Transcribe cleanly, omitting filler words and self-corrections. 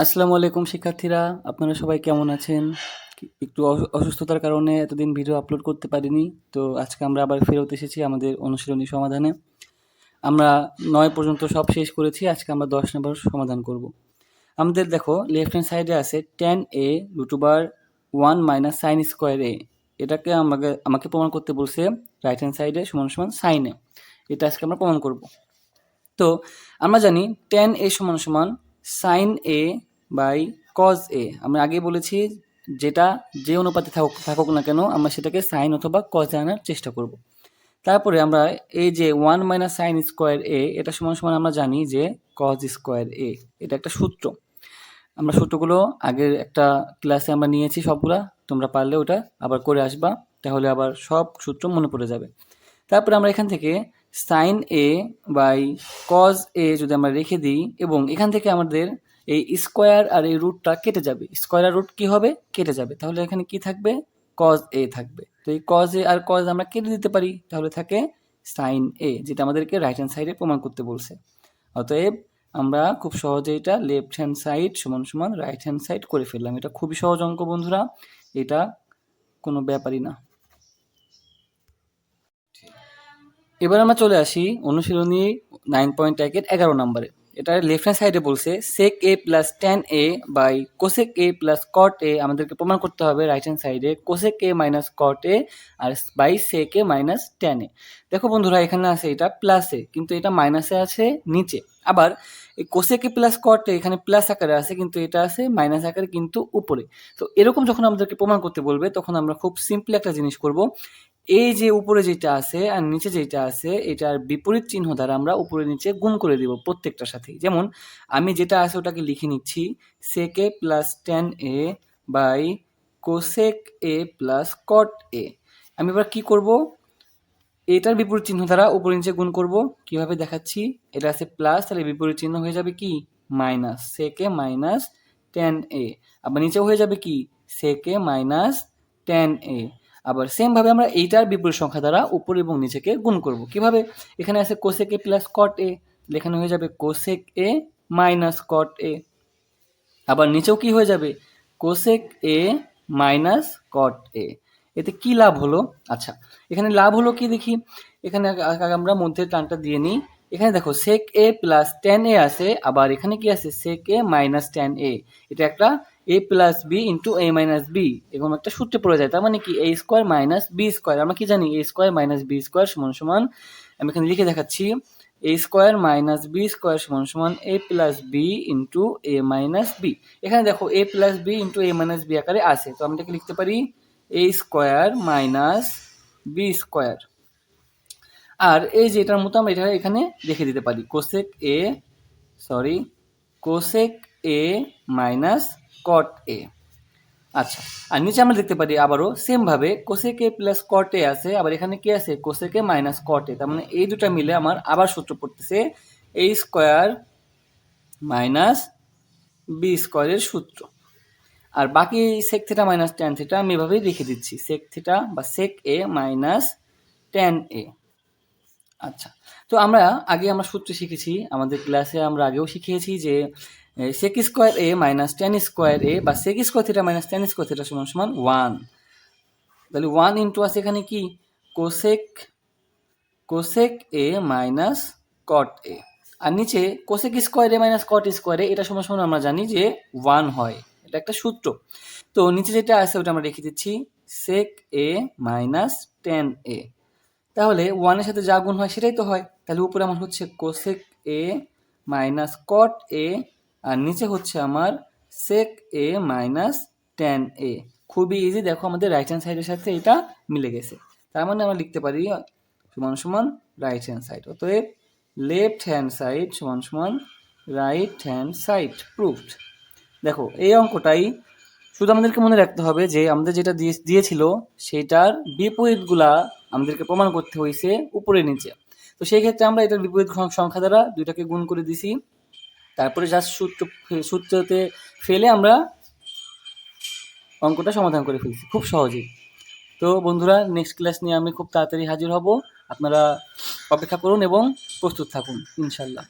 আসসালামু আলাইকুম শিক্ষার্থীরা, আপনারা সবাই কেমন আছেন? একটু অসুস্থতার কারণে এতদিন ভিডিও আপলোড করতে পারিনি। তো আজকে আমরা আবার ফেরত এসেছি আমাদের অনুশীলনী সমাধানে। আমরা 9 পর্যন্ত সব শেষ করেছি, আজকে আমরা 10 নম্বর সমাধান করব। আমাদের দেখো লেফট হ্যান্ড সাইডে আছে tan a √1 - sin square a। এটাকে আমাকে প্রমাণ করতে বলছে রাইট হ্যান্ড সাইডে সমান সমান sin a। এটা আজকে আমরা প্রমাণ করব। তো আমরা জানি tan a সমান সমান sin a by cos a। আমরা আগেই বলেছি যেটা যে অনুপাতে থাকুক না কেন আমরা সেটাকে সাইন অথবা cos এ আনার চেষ্টা করব। তারপরে আমরা এই যে 1 - sin স্কোয়ার a এটা সমান সমান আমরা জানি যে cos স্কোয়ার a। এটা একটা সূত্র। আমরা সূত্রগুলো আগের একটা ক্লাসে আমরা নিয়েছি সবগুলা, তোমরা পারলে ওটা আবার করে আসবা, তাহলে আবার সব সূত্র মনে পড়ে যাবে। তারপরে আমরা এখান থেকে sine a by cos a যদি আমরা রেখে দিই এবং এখান থেকে আমাদের এই স্কোয়ার আর এই রুটটা কেটে যাবে, স্কোয়ার আর রুট কি হবে, কেটে যাবে। তাহলে এখানে কি থাকবে, কজ এ থাকবে। তো এই কজ এ আর কজ আমরা কেটে দিতে পারি, তাহলে থাকে সাইন এ, যেটা আমাদেরকে রাইট হ্যান্ড সাইডে প্রমাণ করতে বলছে। অতএব আমরা খুব সহজে এটা লেফট হ্যান্ড সাইড সমান সমান রাইট হ্যান্ড সাইড করে ফেললাম। এটা খুবই সহজ অঙ্ক বন্ধুরা, এটা কোনো ব্যাপারই না। এবার আমরা চলে আসি অনুশীলনী 9.1 11 নম্বরে। এটা লেফট হ্যান্ড সাইডে বলছে sec a plus tan a by cosec a plus cot a। আমাদেরকে প্রমাণ করতে হবে রাইট হ্যান্ড সাইডে cosec a minus cot a আর by sec a minus tan a। দেখো বন্ধুরা এখানে আছে এটা প্লাসে, কিন্তু এটা মাইনাসে আছে নিচে। আবার এই cosec a plus cot a এখানে প্লাস আকারে আছে, কিন্তু এটা আছে মাইনাস আকারে কিন্তু উপরে। তো এরকম যখন আমাদেরকে প্রমাণ করতে বলবে তখন আমরা খুব সিম্পল একটা জিনিস করব। এই যে উপরে যেটা আছে আর নিচে যেটা আছে এটার বিপরীত চিহ্ন দ্বারা আমরা উপরে নিচে গুণ করে দিব প্রত্যেকটার সাথেই। যেমন আমি যেটা আছে ওটাকে লিখে নিচ্ছি sec a plus tan a by cosec a plus cot a। আমি এবার কি করব, এটার বিপরীত চিহ্ন দ্বারা উপরে নিচে গুণ করব। কিভাবে দেখাচ্ছি, এটা আছে প্লাস, তাহলে বিপরীত চিহ্ন হয়ে যাবে কি minus, sec a minus tan a। আবার নিচেও হয়ে যাবে কি sec a minus tan a। আবার সেম ভাবে আমরা এইটার বিপরীত সংখ্যা দ্বারা উপর এবং নিচেকে গুণ করব। কিভাবে, এখানে আছে cosec a plus cot a, এখানে হয়ে যাবে cosec a minus cot a। আবার নিচেও কি হয়ে যাবে cosec a minus cot a। এতে কি লাভ হলো, আচ্ছা এখানে লাভ হলো কি দেখি, এখানে আমরা মধ্যে টানটা দিয়ে নিই। এখানে দেখো sec a plus tan a আছে, আবার এখানে কি আছে sec a minus tan a। এটা একটা a plus B into a minus b এরকম একটা সূত্রে পড়ে যায়। তার মানে কি a square minus B square. আমরা কি জানি a square minus B square সমান সমান, আমি এখানে লিখে দেখাচ্ছি a square minus B square সমান সমান a plus B into a minus b. এখানে দেখো a plus B into a minus B আকারে আছে, তো আমরা এটাকে লিখতে পারি a square minus B square. আর এই যে এটার মতো আমরা এটা এখানে লিখে দিতে পারি কোসেক এ মাইনাস কট এ। আচ্ছা, আর নিচে আমরা দেখতে পারি আবারও সেম ভাবে কোসেক এ প্লাস কট এ আছে, আবার এখানে কি আছে কোসেক এ মাইনাস কট এ। তার মানে এই দুটা মিলে আমার আবার সূত্র পড়তেছে a স্কোয়ার মাইনাস বি স্কোয়ারের সূত্র। আর বাকি sec theta minus tan theta আমি এভাবেই লিখে দিচ্ছি সেক থিটা বা সেক এ মাইনাস ট্যান এ। আচ্ছা, তো আমরা সূত্র শিখেছি, আমাদের ক্লাসে আমরা আগেও শিখিয়েছি যে sec square a minus tan square a বা sec square theta minus tan square theta সমান সমান 1। তাহলে 1 ইন্টু আছে এখানে কি কোসেক এ মাইনাস কট এ, আর নিচে cosec square a minus cot square এ এটা সমান সমান আমরা জানি যে 1 হয়, এটা একটা সূত্র। তো নিচে যেটা আছে ওটা আমরা রেখে দিচ্ছি সেক এ মাইনাস ট্যান এ। তাহলে 1 এর সাথে যা গুণ হয় সেটাই তো হয়, তাহলে উপরে আমার হচ্ছে কোসেক এ মাইনাস কট এ আর নিচে হচ্ছে আমার সেক এ মাইনাস ট্যান এ। খুবই ইজি, দেখো আমাদের রাইট হ্যান্ড সাইডের সাথে এটা মিলে গেছে। তার মানে আমরা লিখতে পারি সমান সমান রাইট হ্যান্ড সাইড। অতএব লেফট হ্যান্ড সাইড সমান সমান রাইট হ্যান্ড সাইড প্রুভড। দেখো এই অঙ্কটাই শুধু আমাদেরকে মনে রাখতে হবে যে আমাদের যেটা দিয়েছিল সেটার বিপরীতগুলা আমাদেরকে প্রমাণ করতে হয়েছে উপরে নিচে। তো সেই ক্ষেত্রে আমরা এটার বিপরীত সংখ্যা দ্বারা দুইটাকে গুণ করে দিছি, তারপরে জাস্ট সূত্রতে ফেলে আমরা অঙ্কটা সমাধান করে ফেলছি খুব সহজেই। তো বন্ধুরা নেক্সট ক্লাস নিয়ে আমি খুব তাড়াতাড়ি হাজির হব, আপনারা অপেক্ষা করুন এবং প্রস্তুত থাকুন ইনশাল্লাহ।